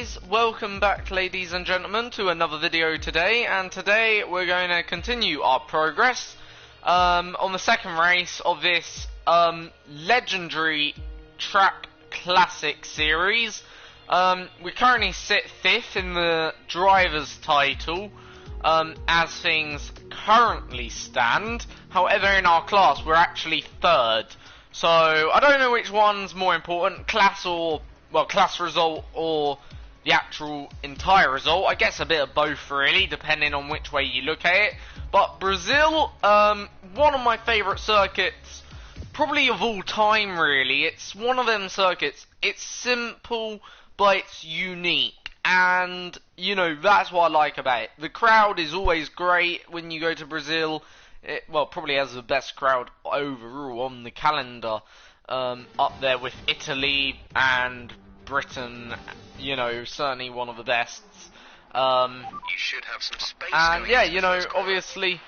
guys, welcome back ladies and gentlemen to another video today, and today we're going to continue our progress on the second race of this legendary track classic series. We currently sit 5th in the driver's title as things currently stand. However, in our class we're actually 3rd, so I don't know which one's more important, class result or the actual entire result. I guess a bit of both really, depending on which way you look at it. But Brazil, one of my favourite circuits, probably of all time really. It's one of them circuits, it's simple but it's unique, and you know, that's what I like about it. The crowd is always great when you go to Brazil. It, well, probably has the best crowd overall on the calendar, up there with Italy and Britain, you know, certainly one of the best. You should have some space. And yeah, you know, obviously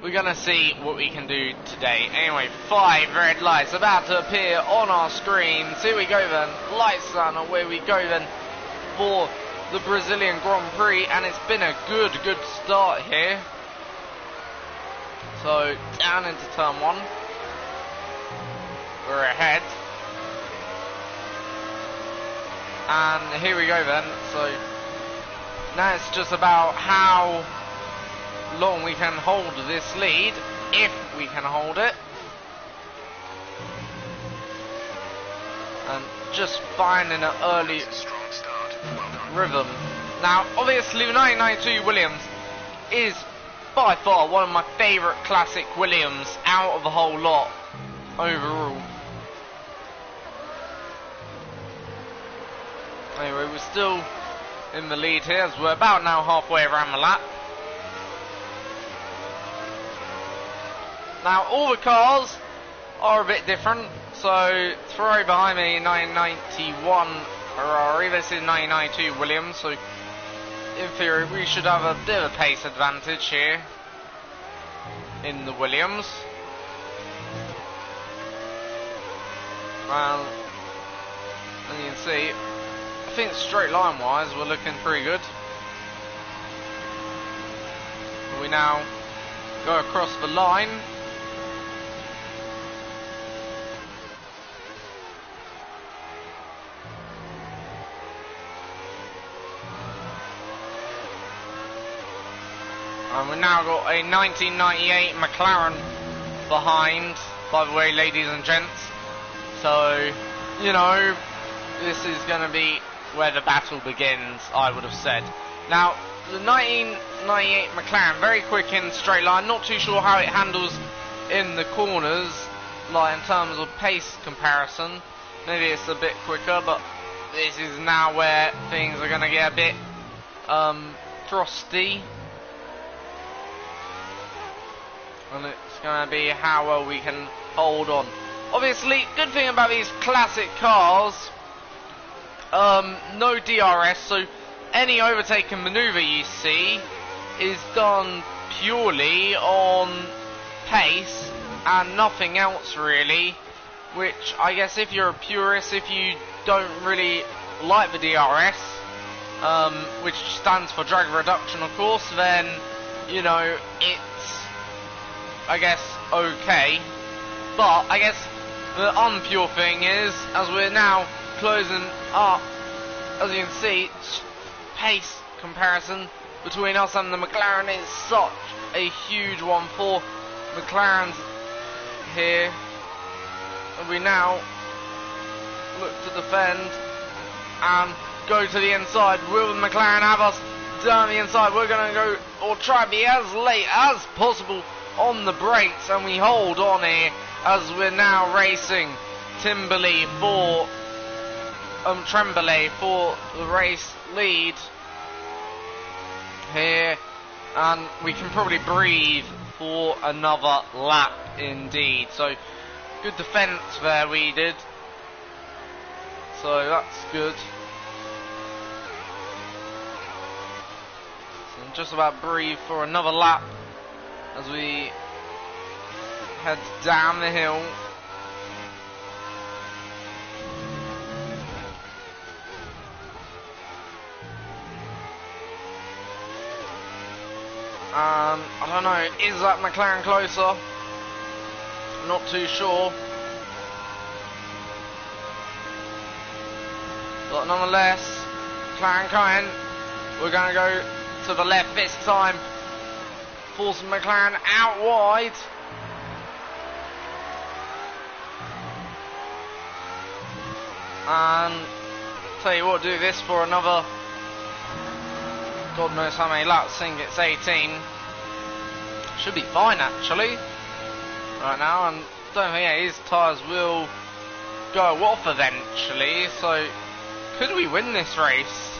we're gonna see what we can do today. Anyway, 5 red lights about to appear on our screens. Here we go then, lights on, away we go then for the Brazilian Grand Prix, and it's been a good start here. So down into turn 1, we're ahead. And here we go then, so now it's just about how long we can hold this lead, if we can hold it. And just finding an early rhythm. Now obviously the 1992 Williams is by far one of my favourite classic Williams out of the whole lot overall. Anyway, we're still in the lead here as we're about now halfway around the lap. Now all the cars are a bit different, so Ferrari behind me 1991 Ferrari, this is 1992 Williams, so in theory we should have a bit of a pace advantage here in the Williams. Well, as you can see, I think straight line wise we're looking pretty good. We now go across the line. And we've now got a 1998 McLaren behind, by the way, ladies and gents. So, you know, this is going to be where the battle begins, I would have said. Now, the 1998 McLaren, very quick in straight line, not too sure how it handles in the corners, like in terms of pace comparison. Maybe it's a bit quicker, but this is now where things are going to get a bit frosty. And it's going to be how well we can hold on. Obviously, good thing about these classic cars, no DRS, so any overtaking maneuver you see is done purely on pace and nothing else really, which I guess if you're a purist, if you don't really like the DRS, which stands for drag reduction of course, then, you know, it's, I guess, okay. But I guess the unpure thing is, as we're now closing up, as you can see, pace comparison between us and the McLaren is such a huge one for McLaren's here. And we now look to defend and go to the inside. Will McLaren have us down the inside? We're going to go, or try to be as late as possible on the brakes, and we hold on here as we're now racing Tremblay for the race lead here, and we can probably breathe for another lap indeed. So good defence there we did, so that's good. So just about breathe for another lap as we head down the hill. I don't know, is that McLaren closer? Not too sure. But nonetheless, McLaren coming. We're going to go to the left this time. Forcing McLaren out wide. And tell you what, do this for another God knows how many laps. I think it's 18. Should be fine actually right now, and don't forget his tyres will go off eventually, so could we win this race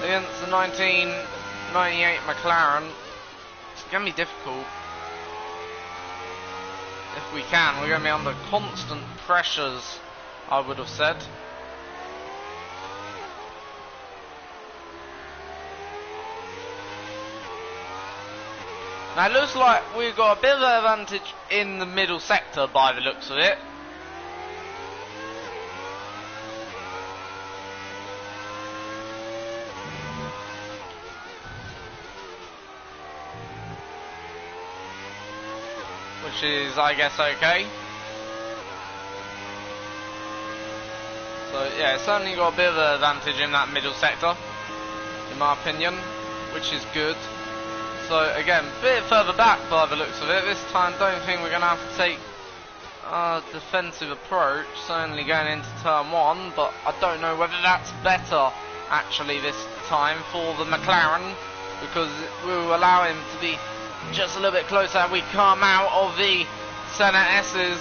against the 1998 McLaren? It's going to be difficult. If we can, we're going to be under constant pressures, I would have said. Now it looks like we've got a bit of an advantage in the middle sector by the looks of it. Which is, I guess, okay. So yeah, it's certainly got a bit of an advantage in that middle sector, in my opinion, which is good. So again, a bit further back by the looks of it. This time don't think we're going to have to take a defensive approach, certainly going into turn 1, but I don't know whether that's better actually this time for the McLaren, because it will allow him to be just a little bit closer. We come out of the Senna S's,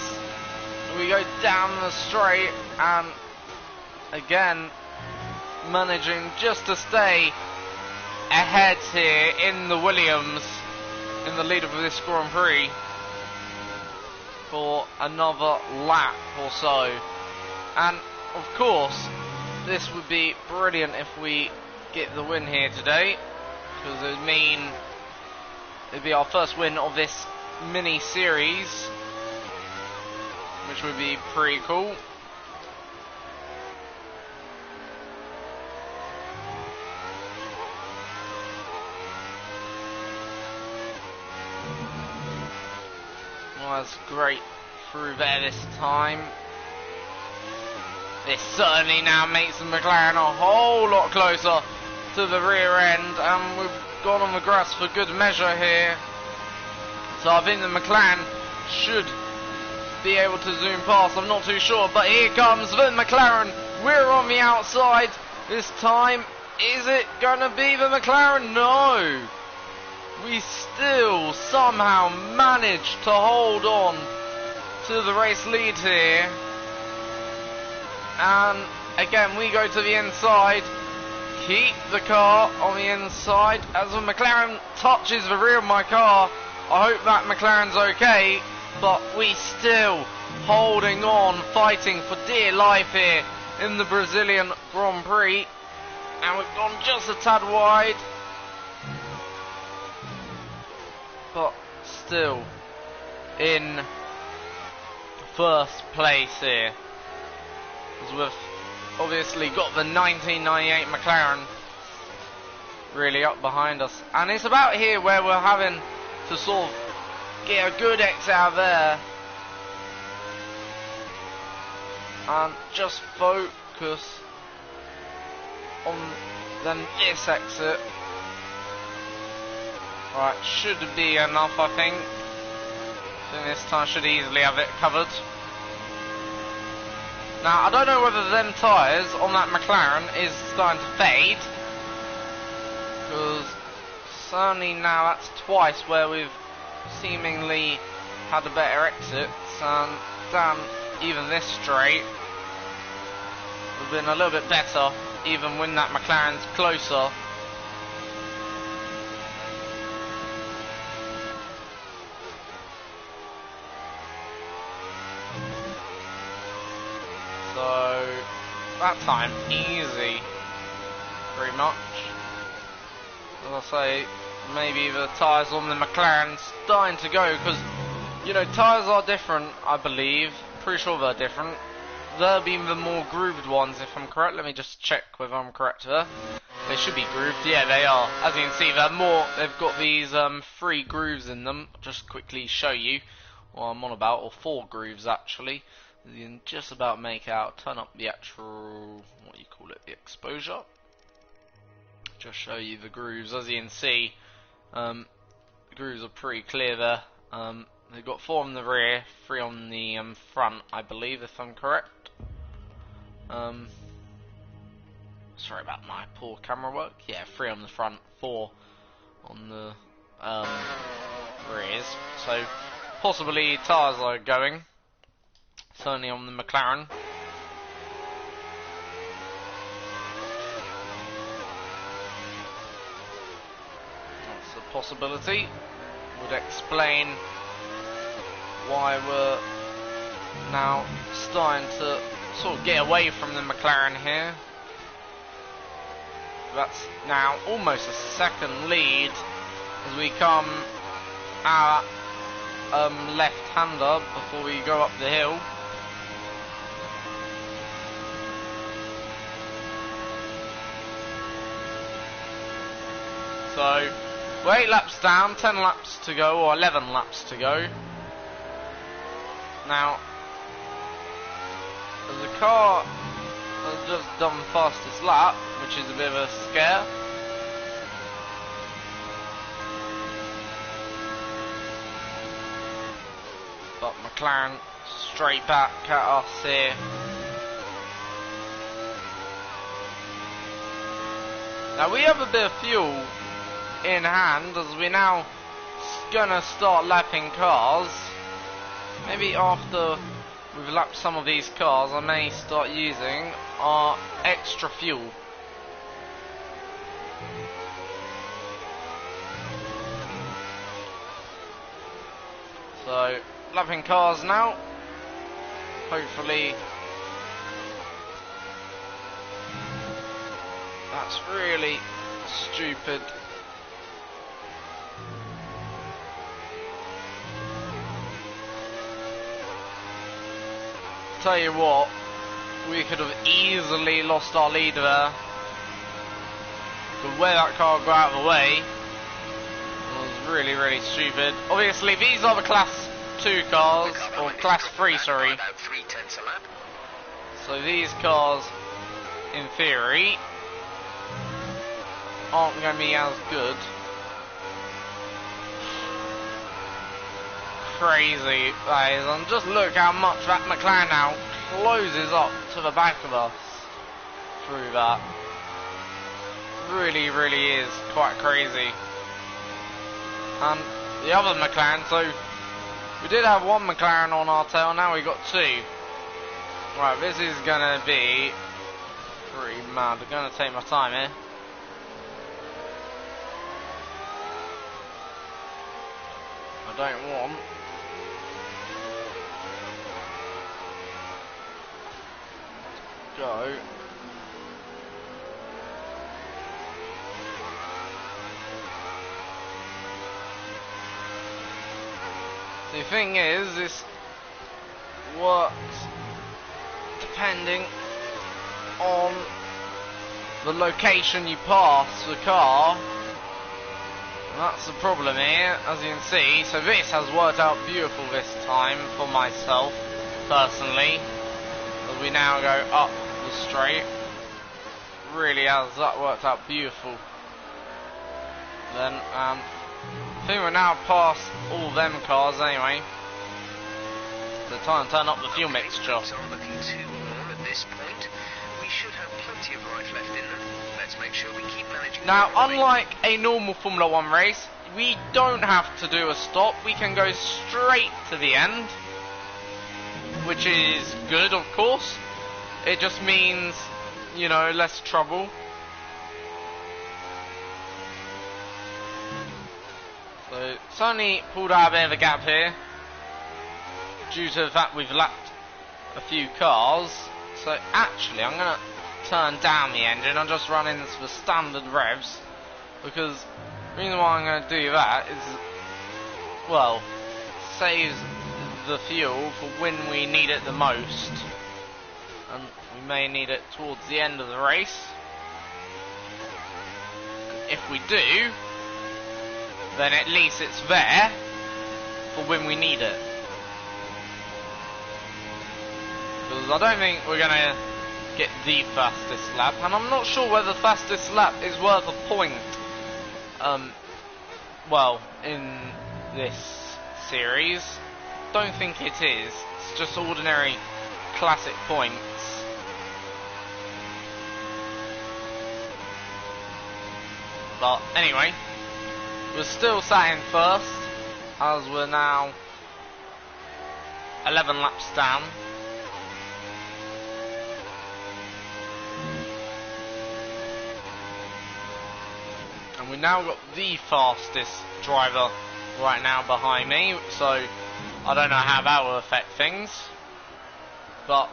we go down the straight, and again managing just to stay ahead here in the Williams, in the lead of this Grand Prix for another lap or so. And of course this would be brilliant if we get the win here today, because it would mean it'd be our first win of this mini series, which would be pretty cool. Was great through there this time. This certainly now makes the McLaren a whole lot closer to the rear end, and we've gone on the grass for good measure here. So I think the McLaren should be able to zoom past, I'm not too sure, but here comes the McLaren. We're on the outside this time. Is it gonna be the McLaren? No! We still somehow managed to hold on to the race lead here. And again, we go to the inside, keep the car on the inside as the McLaren touches the rear of my car. I hope that McLaren's okay, but we still holding on, fighting for dear life here in the Brazilian Grand Prix. And we've gone just a tad wide, but still in first place here, as we've obviously got the 1998 McLaren really up behind us. And it's about here where we're having to sort of get a good exit out there and just focus on then this exit. Right, should be enough, I think. This time should easily have it covered. Now, I don't know whether them tyres on that McLaren is starting to fade, because certainly now that's twice where we've seemingly had a better exit, and down even this straight we've been a little bit better, even when that McLaren's closer. So that time easy, pretty much. As I say, maybe the tyres on the McLaren's starting to go, because you know tyres are different, I believe. Pretty sure they're different. they'll be the more grooved ones, if I'm correct. Let me just check whether I'm correct there. They should be grooved. Yeah, they are. As you can see, they're more. They've got these 3 grooves in them. Just quickly show you what I'm on about, or 4 grooves actually. You can just about make out. Turn up the actual, what do you call it, the exposure. Just show you the grooves. As you can see, the grooves are pretty clear there. They've got 4 on the rear, 3 on the front, I believe, if I'm correct. Sorry about my poor camera work. Yeah, 3 on the front, 4 on the rears. So possibly tyres are going. Certainly on the McLaren. That's a possibility. Would explain why we're now starting to sort of get away from the McLaren here. That's now almost a second lead as we come our left-hander before we go up the hill. So we're 8 laps down, 10 laps to go, or 11 laps to go. Now, as the car has just done fastest lap, which is a bit of a scare. But McLaren straight back at us here. Now we have a bit of fuel in hand as we're now gonna start lapping cars. Maybe after we've lapped some of these cars, I may start using our extra fuel. So, lapping cars now. Hopefully that's really stupid. Tell you what, we could have easily lost our lead there. The way that car got out of the way was really, really stupid. Obviously, these are the Class 2 cars, or Class 3, sorry. So these cars, in theory, aren't going to be as good. Crazy that is, and just look how much that McLaren now closes up to the back of us through that. Really, really is quite crazy. And the other McLaren, so we did have 1 McLaren on our tail, now we got 2. Right, this is gonna be pretty mad. I'm gonna take my time here. I don't want go. The thing is, this works depending on the location you pass the car. And that's the problem here, as you can see. So this has worked out beautiful this time for myself, personally. As we now go up the straight. Really has that worked out beautiful. Then, I think we're now past all them cars anyway. So time to turn up the fuel mixture. Looking too warm at this point. We should have plenty of life left in them. Let's make sure we keep managing. Now, unlike a normal Formula 1 race, we don't have to do a stop. We can go straight to the end, which is good, of course. It just means, you know, less trouble. So, certainly pulled out a bit of a gap here, due to the fact we've lapped a few cars. So, actually, I'm going to turn down the engine and just run into the standard revs, because the reason why I'm going to do that is, well, saves the fuel for when we need it the most. and we may need it towards the end of the race. And if we do, then at least it's there for when we need it. Because I don't think we're going to get the fastest lap, and I'm not sure whether the fastest lap is worth a point. Well, in this series, don't think it is. It's just ordinary classic points. But anyway, we're still sat in first, as we're now 11 laps down. And we now got the fastest driver right now behind me, so I don't know how that will affect things. But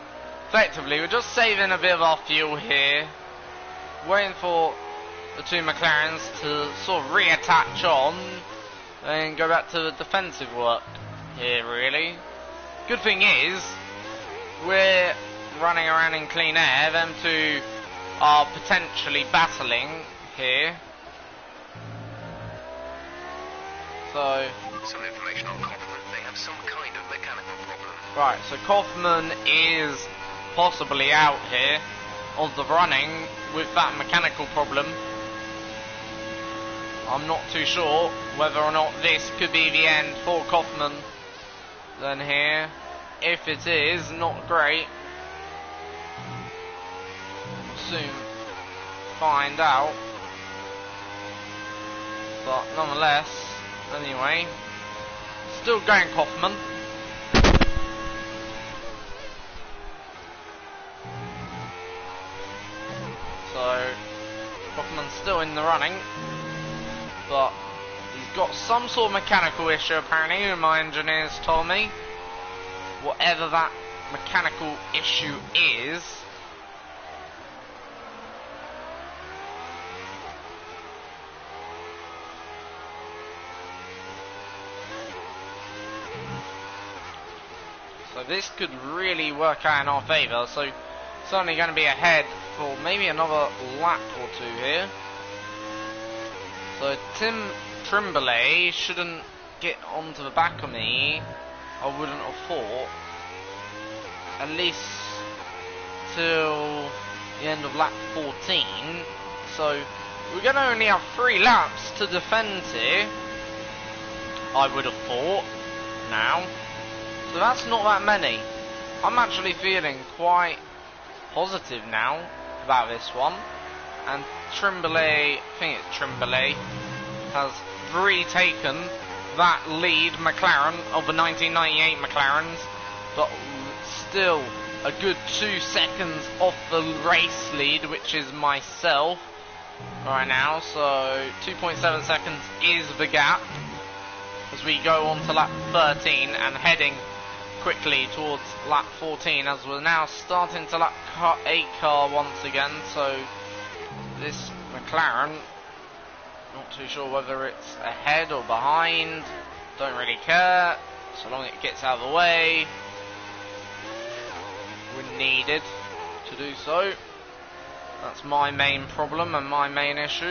effectively, we're just saving a bit of our fuel here, waiting for the two McLarens to sort of reattach on and go back to the defensive work here, really. Good thing is, we're running around in clean air, them two are potentially battling here. So, some information on Kaufman. They have some kind of mechanical problem. Right, so Kaufman is possibly out here of the running with that mechanical problem. I'm not too sure whether or not this could be the end for Kaufman then here. If it is, not great. We'll soon find out. But nonetheless, anyway, still going Kaufman. So, Kaufman's still in the running, but he's got some sort of mechanical issue apparently, who my engineers told me. Whatever that mechanical issue is. So this could really work out in our favour. So it's only going to be ahead for maybe another lap or two here. So Tim Trimbley shouldn't get onto the back of me, I wouldn't have thought. At least till the end of lap 14. So we're going to only have 3 laps to defend here, I would have thought now. So that's not that many. I'm actually feeling quite positive now about this one. And Trimbley, I think it's Trimbley, has retaken that lead McLaren of the 1998 McLarens, but still a good 2 seconds off the race lead, which is myself right now. So 2.7 seconds is the gap as we go on to lap 13 and heading quickly towards lap 14, as we're now starting to lap 8 car once again. So this McLaren, not too sure whether it's ahead or behind, don't really care so long as it gets out of the way when needed to do so. That's my main problem and my main issue,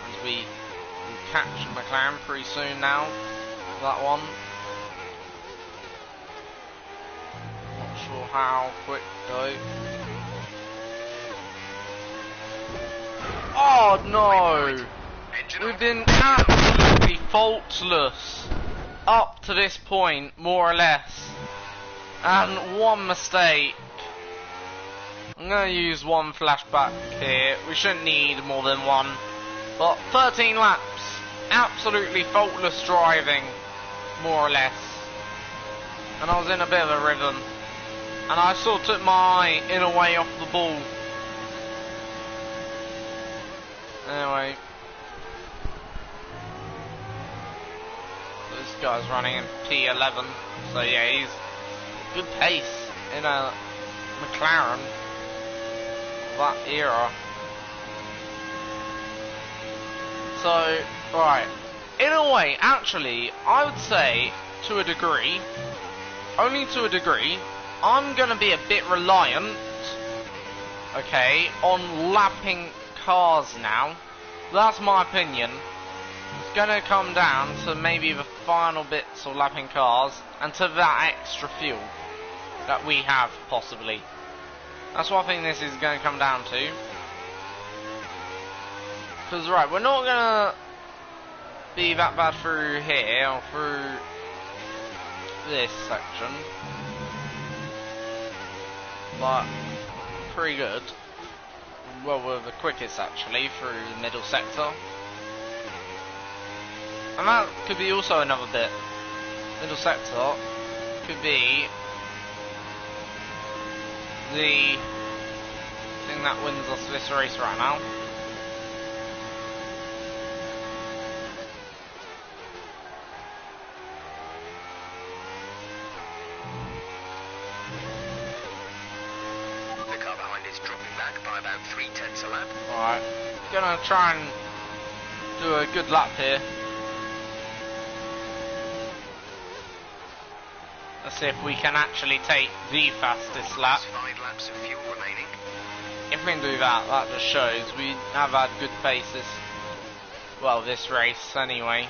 as we catch McLaren pretty soon now, that one. Not sure how quick though. Oh no! We've been absolutely faultless up to this point, more or less. And one mistake. I'm going to use one flashback here. We shouldn't need more than one. But 13 laps. Absolutely faultless driving, more or less. And I was in a bit of a rhythm. And I sort of took my eye in a way off the ball. Anyway. So this guy's running in P11. So yeah, he's good pace in a McLaren of that era. So, right. In a way, actually, I would say, to a degree, only to a degree, I'm going to be a bit reliant, okay, on lapping cars now. That's my opinion. It's going to come down to maybe the final bits of lapping cars and to that extra fuel that we have, possibly. That's what I think this is going to come down to. Because, right, we're not going to be that bad through here, or through this section. But, pretty good. Well, we're the quickest, actually, through the middle sector. And that could be also another bit. Middle sector could be the thing that wins us this race right now. The car behind is dropping back by about 0.3 a lap. Alright, gonna try and do a good lap here. Let's see if we can actually take the fastest lap. 5 laps of fuel remaining. If we can do that, that just shows we have had good paces. Well, this race anyway.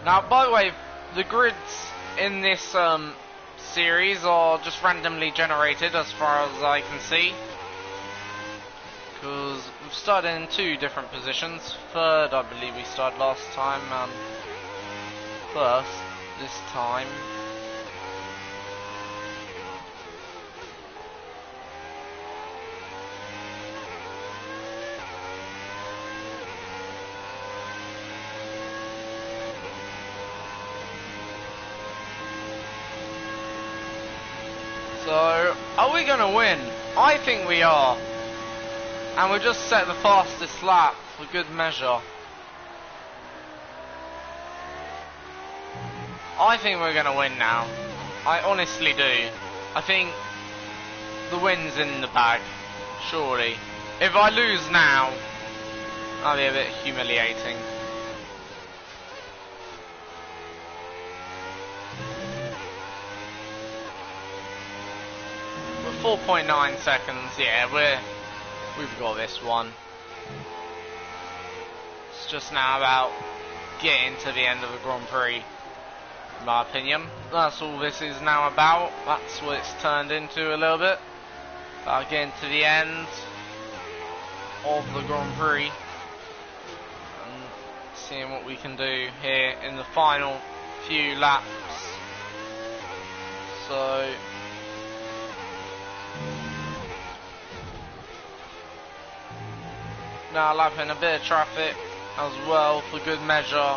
Now, by the way, the grids in this series are just randomly generated as far as I can see. Because we've started in 2 different positions. Third, I believe we started last time, and first this time. So, are we going to win? I think we are. And we'll just set the fastest lap for good measure. I think we're going to win now. I honestly do. I think the win's in the bag. Surely. If I lose now, that'll be a bit humiliating. We're 4.9 seconds. Yeah, we've got this one. It's just now about getting to the end of the Grand Prix, in my opinion. That's all this is now about. That's what it's turned into a little bit. About getting to the end of the Grand Prix and seeing what we can do here in the final few laps. So now lapping a bit of traffic as well for good measure.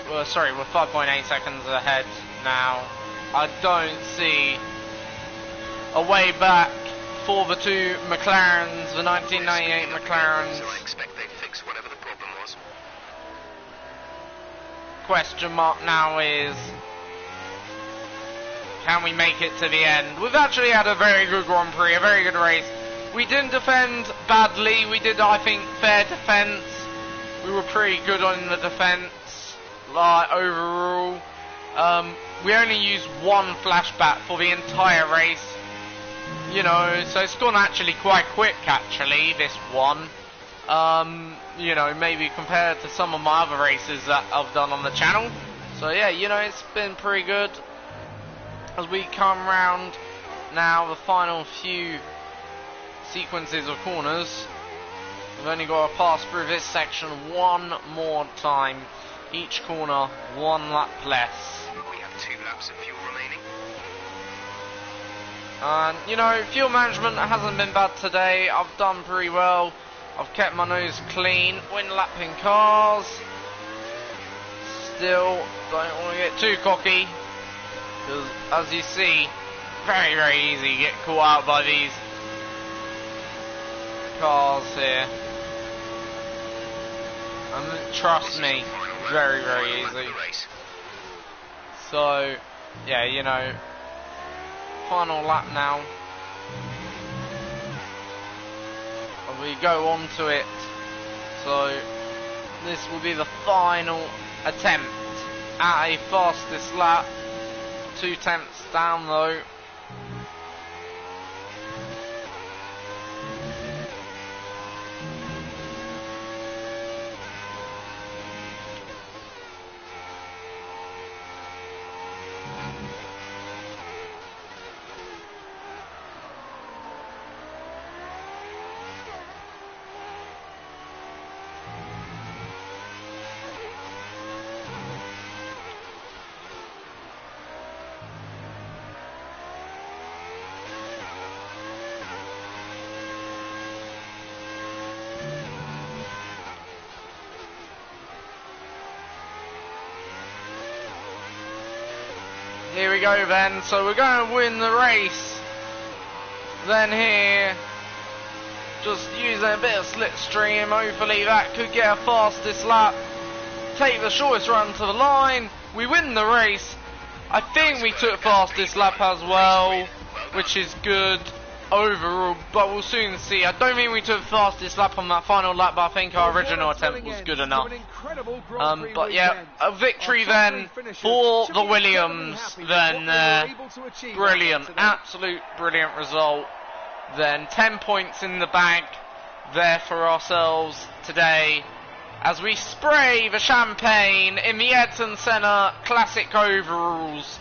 We're 5.8 seconds ahead now. I don't see a way back for the 2 McLarens, the 1998 McLarens. So I expect they fix whatever the problem was. Question mark now is, can we make it to the end? We've actually had a very good Grand Prix, a very good race. We didn't defend badly. We did, I think, fair defence. We were pretty good on the defence, like, overall. We only used 1 flashback for the entire race. You know, so it's gone actually quite quick, actually, this one. You know, maybe compared to some of my other races that I've done on the channel. So, yeah, you know, it's been pretty good. As we come round now, the final few sequences of corners, we've only got to pass through this section 1 more time. Each corner 1 lap less. We have 2 laps of fuel remaining. And you know, fuel management hasn't been bad today. I've done pretty well. I've kept my nose clean when lapping cars. Still don't want to get too cocky, because as you see, very, very easy to get caught out by these cars here. And trust me, very, very easy. So, yeah, you know, final lap now. And we go on to it. So, This will be the final attempt at a fastest lap. 2 tenths down though. Here we go then, so we're going to win the race. Then here, just using a bit of slipstream, hopefully that could get a fastest lap. Take the shortest run to the line, we win the race. I think we took fastest lap as well, which is good overall, but we'll soon see. I don't think we took fastest lap on that final lap, but I think our original attempt was good enough. But yeah, a victory then for the Williams then. Brilliant, absolute brilliant result. Then 10 points in the bag there for ourselves today as we spray the champagne in the Edson Senna Classic overalls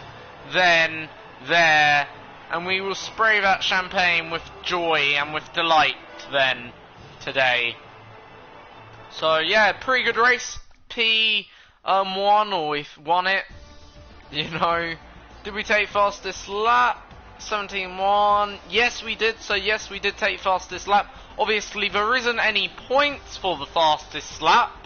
then there. And we will spray that champagne with joy and with delight then today. So yeah, pretty good race. P1 or we won it. You know, did we take fastest lap? 17.1. Yes, we did. So yes, we did take fastest lap. Obviously, there isn't any points for the fastest lap,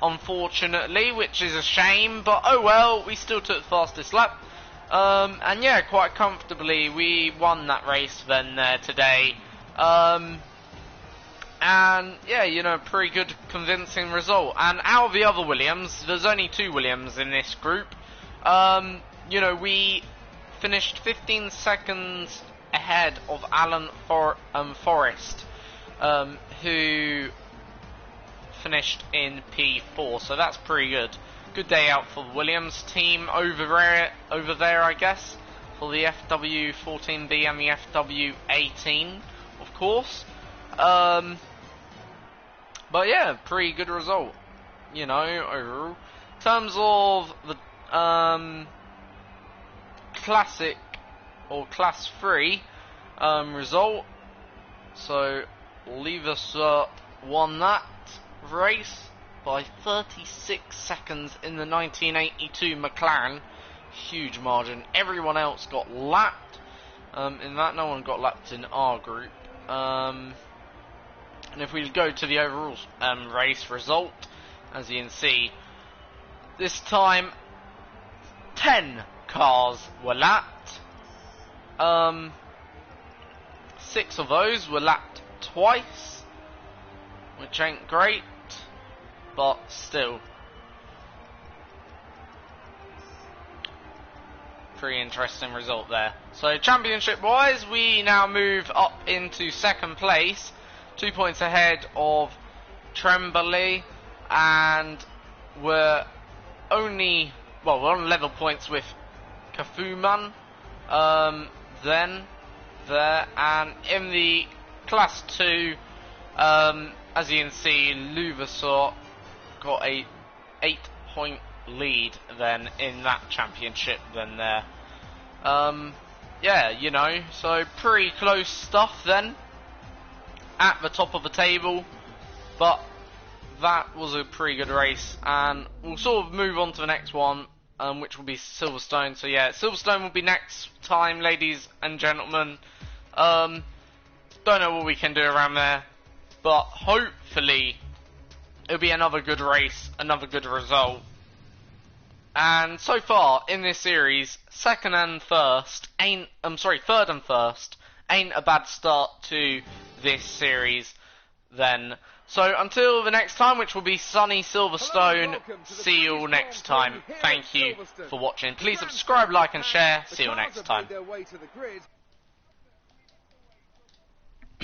unfortunately, which is a shame. But oh well, we still took fastest lap. And yeah, quite comfortably we won that race then today. And yeah, you know, pretty good convincing result. And out of the other Williams, there's only 2 Williams in this group. You know, we finished 15 seconds ahead of Alan Forrest, who finished in P4, so that's pretty good. Good day out for the Williams team over there, I guess, for the FW14B and the FW18, of course. But yeah, pretty good result, you know, overall. In terms of the classic or class 3 result, so Leversup won that race by 36 seconds in the 1982 McLaren. Huge margin. Everyone else got lapped. In that, no one got lapped in our group. And if we go to the overall race result, as you can see, this time 10 cars were lapped. 6 of those were lapped twice, which ain't great. But still, pretty interesting result there. So championship wise, we now move up into 2nd place, 2 points ahead of Tremblay, and we're only, well, we're on level points with Kafuman then there. And in the class 2, as you can see, Leversup got a 8-point lead then in that championship then there. Yeah, you know, so pretty close stuff then at the top of the table, but that was a pretty good race, and we'll sort of move on to the next one, which will be Silverstone. So yeah, Silverstone will be next time, ladies and gentlemen. Don't know what we can do around there, but hopefully it'll be another good race, another good result. And so far in this series, third and first ain't a bad start to this series then. So until the next time, which will be sunny Silverstone, see you all next time. Thank you for watching. Please subscribe, like and share. See you all next time.